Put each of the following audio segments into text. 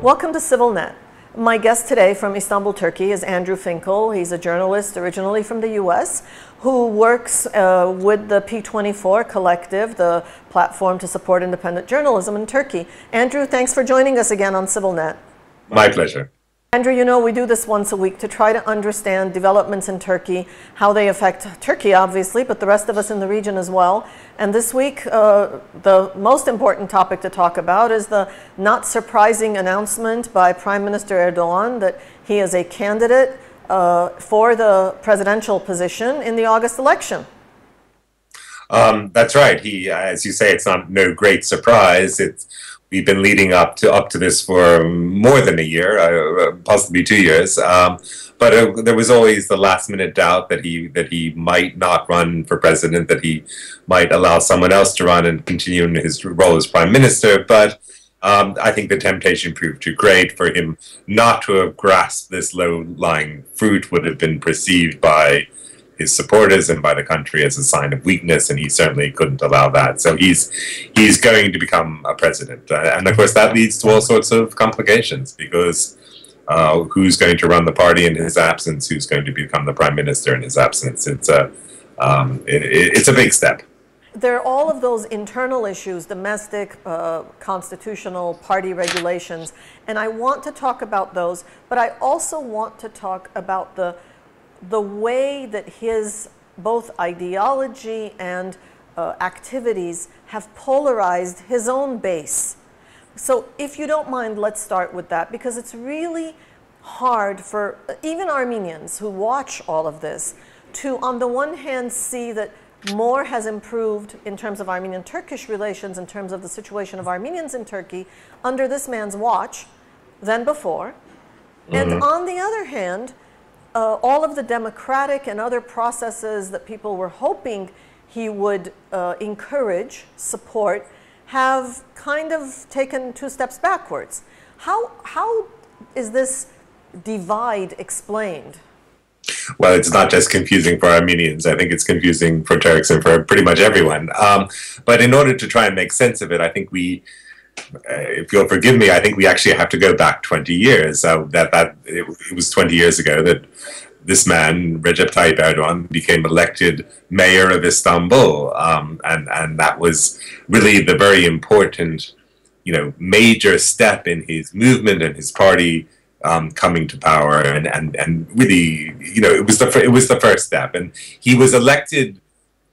Welcome to CivilNet. My guest today from Istanbul, Turkey is Andrew Finkel. He's a journalist originally from the US who works with the P24 Collective, the platform to support independent journalism in Turkey. Andrew, thanks for joining us again on CivilNet. My pleasure. Andrew, you know, we do this once a week to try to understand developments in Turkey, how they affect Turkey, obviously, but the rest of us in the region as well. And this week, the most important topic to talk about is the not surprising announcement by Prime Minister Erdogan that he is a candidate for the presidential position in the August election. That's right. As you say, it's no great surprise. We've been leading up to this for more than a year, possibly 2 years. But there was always the last-minute doubt that he might not run for president, that he might allow someone else to run and continue in his role as prime minister. But I think the temptation proved too great for him not to have grasped this low-lying fruit. Would have been perceived by his supporters and by the country as a sign of weakness, and he certainly couldn't allow that. So he's going to become a president, and of course that leads to all sorts of complications, because who's going to run the party in his absence? Who's going to become the prime minister in his absence? It's a big step. There are all of those internal issues, domestic, constitutional, party regulations, and I want to talk about those, but I also want to talk about the way that his both ideology and activities have polarized his own base. So if you don't mind, let's start with that, because it's really hard for even Armenians who watch all of this to, on the one hand, see that more has improved in terms of Armenian-Turkish relations, in terms of the situation of Armenians in Turkey under this man's watch than before. And on the other hand, all of the democratic and other processes that people were hoping he would encourage, support, have kind of taken 2 steps backwards. How is this divide explained? Well, it's not just confusing for Armenians. I think it's confusing for Turks and for pretty much everyone. But in order to try and make sense of it, I think if you'll forgive me, I think we actually have to go back 20 years. It was 20 years ago that this man, Recep Tayyip Erdogan, became elected mayor of Istanbul, and that was really the very important, major step in his movement and his party coming to power, and really, it was the first step, and he was elected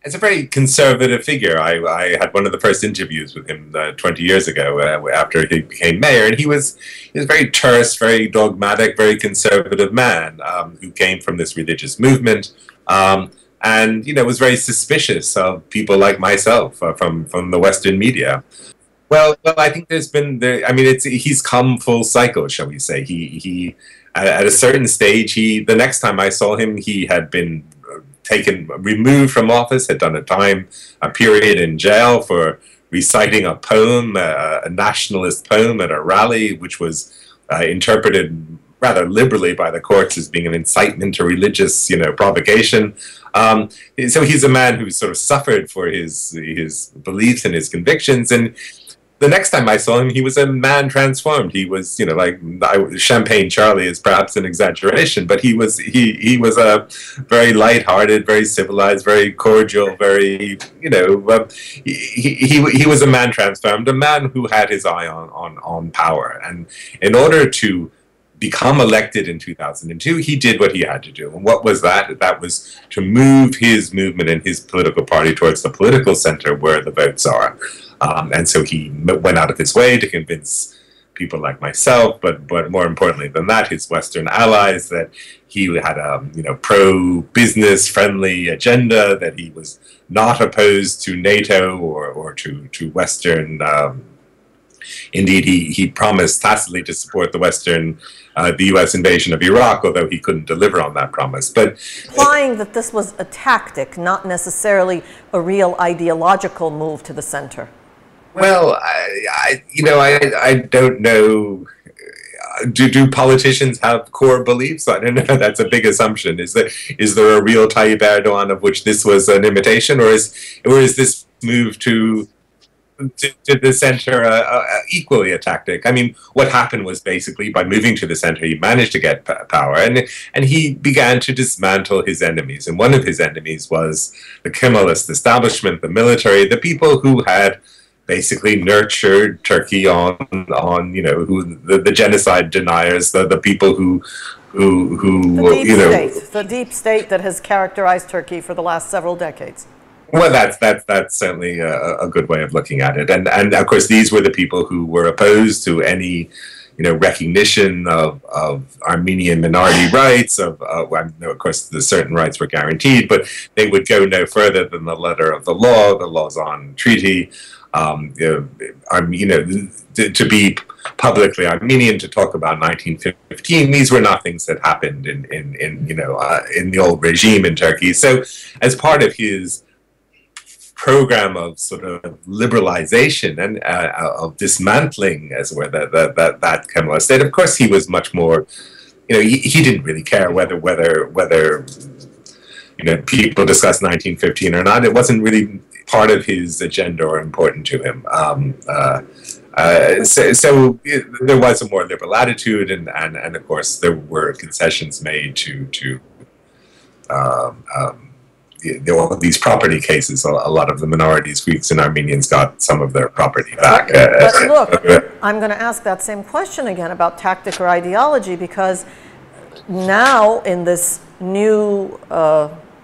as a very conservative figure. I had one of the first interviews with him 20 years ago after he became mayor, and he was a very terse, very dogmatic, very conservative man who came from this religious movement, and was very suspicious of people like myself from the Western media. Well, I think he's come full cycle, shall we say. He at a certain stage, the next time I saw him, he had been removed from office, had done a period in jail for reciting a poem, a nationalist poem at a rally, which was interpreted rather liberally by the courts as being an incitement to religious, provocation. So he's a man who sort of suffered for his beliefs and his convictions, and the next time I saw him, he was a man transformed. He was, Champagne Charlie is perhaps an exaggeration, but he was a very lighthearted, very civilized, very cordial, very, he was a man transformed, a man who had his eye on power. And in order to become elected in 2002, he did what he had to do. And what was that? That was to move his movement and his political party towards the political center where the votes are. And so he went out of his way to convince people like myself, but more importantly than that, his Western allies, that he had a pro-business friendly agenda, that he was not opposed to NATO or to Western. Indeed, he promised tacitly to support the U.S. invasion of Iraq, although he couldn't deliver on that promise. But implying that this was a tactic, not necessarily a real ideological move to the center. Well, I don't know. Do politicians have core beliefs? I don't know. That's a big assumption. Is there a real Tayyip Erdogan of which this was an imitation, or is this move to to the center equally a tactic. I mean, what happened was basically by moving to the center, he managed to get power, and he began to dismantle his enemies. And one of his enemies was the Kemalist establishment, the military, the people who had basically nurtured Turkey on the genocide deniers, the people who the deep state that has characterized Turkey for the last several decades. Well, that's certainly a good way of looking at it, and of course these were the people who were opposed to any, recognition of Armenian minority rights. Of course, the certain rights were guaranteed, but they would go no further than the letter of the law, the Lausanne Treaty. To be publicly Armenian, to talk about 1915, these were not things that happened in the old regime in Turkey. So, as part of his program of sort of liberalization and of dismantling, as it were, that Kemalist state, of course, he was much more. He didn't really care whether people discussed 1915 or not. It wasn't really part of his agenda or important to him. So there was a more liberal attitude, and of course there were concessions made to these property cases. A lot of the minorities, Greeks and Armenians, got some of their property back. But look, I'm going to ask that same question again about tactic or ideology, because now in this new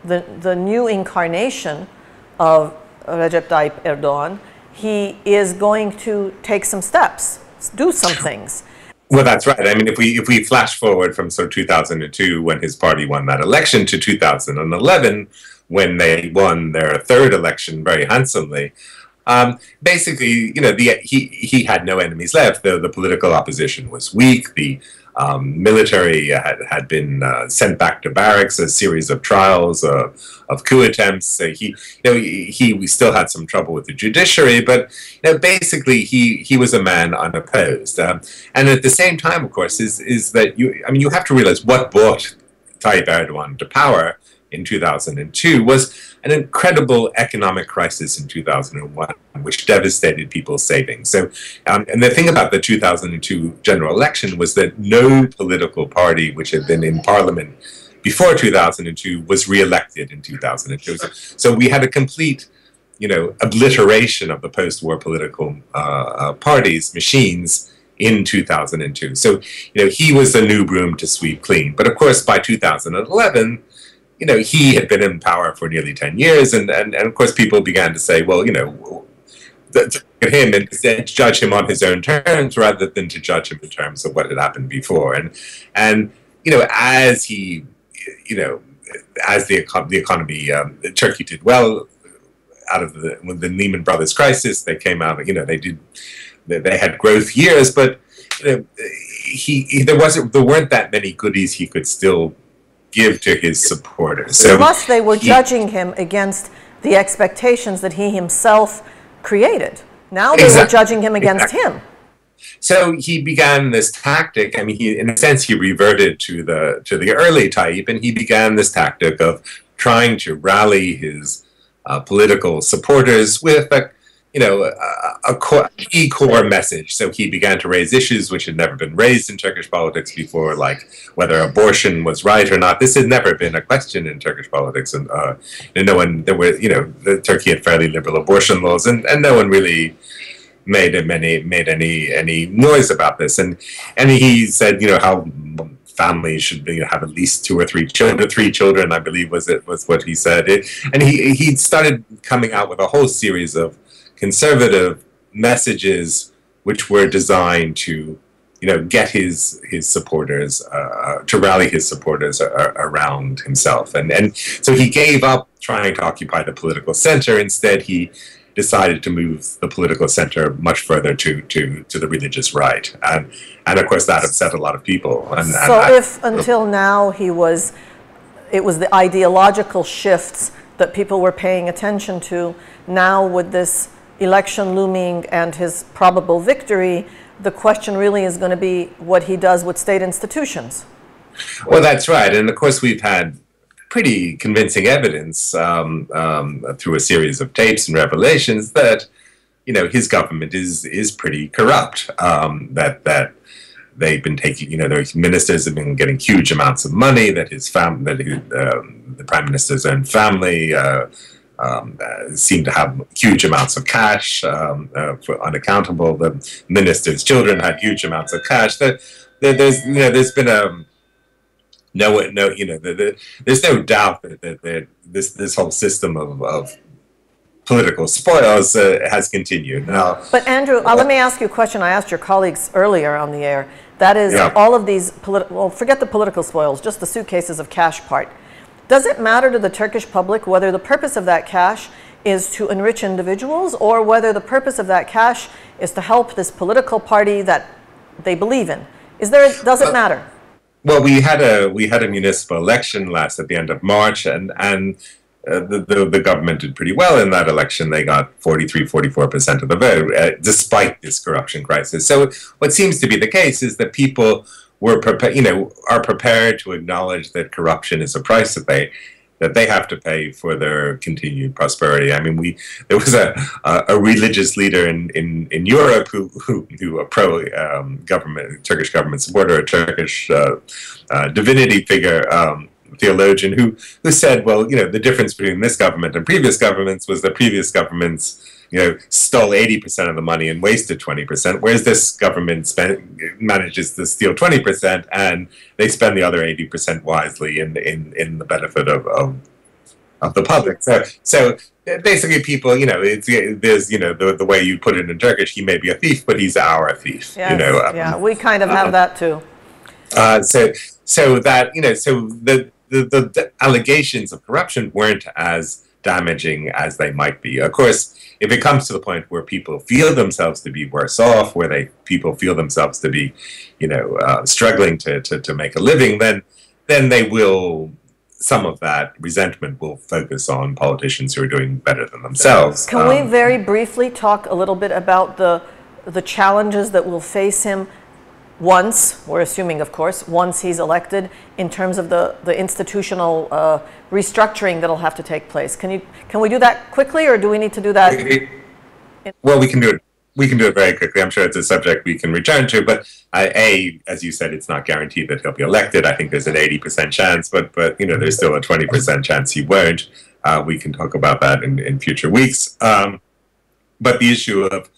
the new incarnation of Recep Tayyip Erdogan, he is going to take some steps, do some things. Well, that's right. I mean, if we flash forward from 2002, when his party won that election, to 2011, when they won their third election very handsomely, basically, he had no enemies left. The political opposition was weak. The military had been sent back to barracks, a series of trials of coup attempts. We still had some trouble with the judiciary, but basically he was a man unopposed. And at the same time, of course, is that you have to realize what brought Tayyip Erdogan to power in 2002 was an incredible economic crisis in 2001, which devastated people's savings. So, and the thing about the 2002 general election was that no political party which had been in parliament before 2002 was re-elected in 2002. So we had a complete, obliteration of the post-war political parties, machines, in 2002. So, he was the new broom to sweep clean. But of course, by 2011, he had been in power for nearly 10 years, and of course people began to say, well, look at him and judge him on his own terms rather than to judge him in terms of what had happened before. And as he, as the economy, Turkey did well out of the Lehman Brothers crisis. They came out, they had growth years, but there weren't that many goodies he could still give to his supporters. So plus, they were judging him against the expectations that he himself created. Now they were judging him against him. So he began this tactic. I mean, in a sense, he reverted to the early Tayyip, and he began this tactic of trying to rally his political supporters with a key core message. So he began to raise issues which had never been raised in Turkish politics before, like whether abortion was right or not. This had never been a question in Turkish politics, and Turkey had fairly liberal abortion laws, and no one really made any noise about this. And he said, how families should have at least 2 or 3 children. 3 children, I believe, was what he said. And he started coming out with a whole series of conservative messages which were designed to, get his supporters, to rally his supporters around himself. And so he gave up trying to occupy the political center. Instead, he decided to move the political center much further to the religious right. And of course, that upset a lot of people. If until now it was the ideological shifts that people were paying attention to, now with this election looming and his probable victory, the question really is going to be what he does with state institutions. Well, that's right. And of course, we've had pretty convincing evidence through a series of tapes and revelations that his government is pretty corrupt. That they've been taking, their ministers have been getting huge amounts of money. That the prime minister's own family seem to have huge amounts of cash, unaccountable. The minister's children had huge amounts of cash. There's been there's no doubt that this whole system of political spoils has continued. Now, but Andrew, let me ask you a question I asked your colleagues earlier on the air. That is, all of these, forget the political spoils, just the suitcases of cash part. Does it matter to the Turkish public whether the purpose of that cash is to enrich individuals or whether the purpose of that cash is to help this political party that they believe in? Does it matter? Well, we had a municipal election at the end of March, and the government did pretty well in that election. They got 44% of the vote, despite this corruption crisis. So what seems to be the case is that people are prepared to acknowledge that corruption is a price that they have to pay for their continued prosperity. I mean, there was a religious leader in Europe who a pro government, Turkish government supporter, a Turkish divinity figure, theologian, who said, well, the difference between this government and previous governments was that previous governments stole 80% of the money and wasted 20%, whereas this government manages to steal 20% and they spend the other 80% wisely in the benefit of the public. So basically, people, there's the way you put it in Turkish, he may be a thief, but he's our thief. Yes, we kind of have that too. So the allegations of corruption weren't as damaging as they might be. Of course, if it comes to the point where people feel themselves to be worse off, where people feel themselves to be, struggling to make a living, then they will. Some of that resentment will focus on politicians who are doing better than themselves. Can we very briefly talk a little bit about the challenges that will face him once, we're assuming, of course, once he's elected, in terms of the institutional restructuring that'll have to take place? Can we do that quickly, or do we need to do that? Well, we can do it. We can do it very quickly. I'm sure it's a subject we can return to, but as you said, it's not guaranteed that he'll be elected. I think there's an 80% chance, but there's still a 20% chance he won't. We can talk about that in future weeks. But the issue of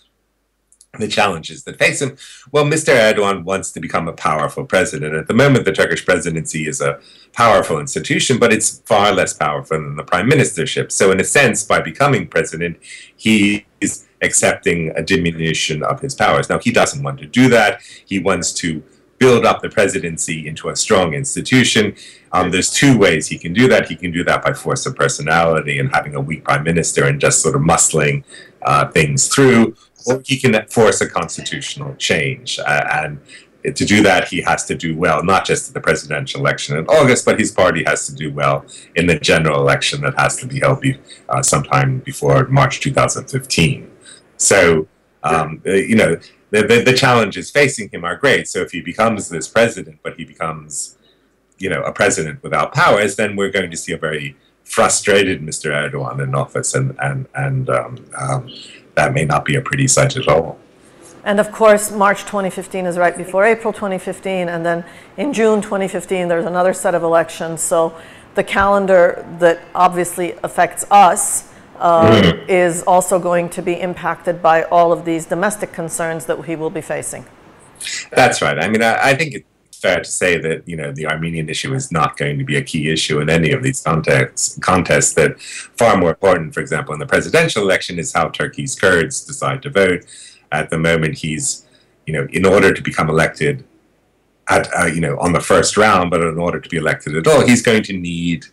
the challenges that face him, well, Mr. Erdogan wants to become a powerful president. At the moment, the Turkish presidency is a powerful institution, but it's far less powerful than the prime ministership. So in a sense, by becoming president, he is accepting a diminution of his powers. Now, he doesn't want to do that. He wants to build up the presidency into a strong institution. There's two ways he can do that. He can do that by force of personality and having a weak prime minister and just sort of muscling things through, or he can force a constitutional change. And to do that, he has to do well, not just at the presidential election in August, but his party has to do well in the general election that has to be held sometime before March 2015. So, the challenges facing him are great. So if he becomes this president, but he becomes, a president without powers, then we're going to see a very frustrated Mr. Erdogan in office, and that may not be a pretty sight at all. And of course, March 2015 is right before April 2015, and then in June 2015, there's another set of elections. So the calendar that obviously affects us is also going to be impacted by all of these domestic concerns that he will be facing. That's right. I mean, I think it's fair to say that, the Armenian issue is not going to be a key issue in any of these contests. That far more important, for example, in the presidential election is how Turkey's Kurds decide to vote. At the moment, he's, in order to become elected on the first round, but in order to be elected at all, he's going to need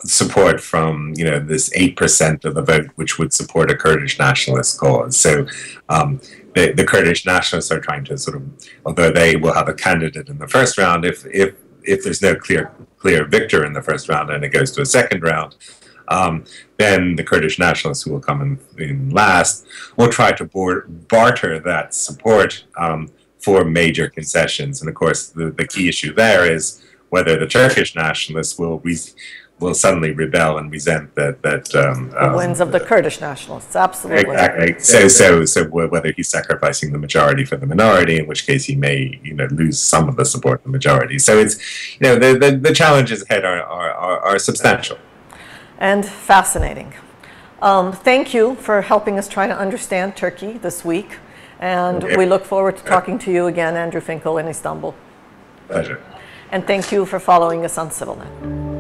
support from, this 8% of the vote, which would support a Kurdish nationalist cause. So the Kurdish nationalists are trying to sort of, although they will have a candidate in the first round, if there's no clear victor in the first round and it goes to a second round, then the Kurdish nationalists, who will come in last, will try to barter that support for major concessions. And of course, the key issue there is whether the Turkish nationalists will will suddenly rebel and resent that the wins of the Kurdish nationalists, absolutely. Exactly. So whether he's sacrificing the majority for the minority, in which case he may lose some of the support of the majority. So it's the challenges ahead are substantial and fascinating. Thank you for helping us try to understand Turkey this week, and we look forward to talking to you again, Andrew Finkel, in Istanbul. Pleasure. And thank you for following us on CivilNet.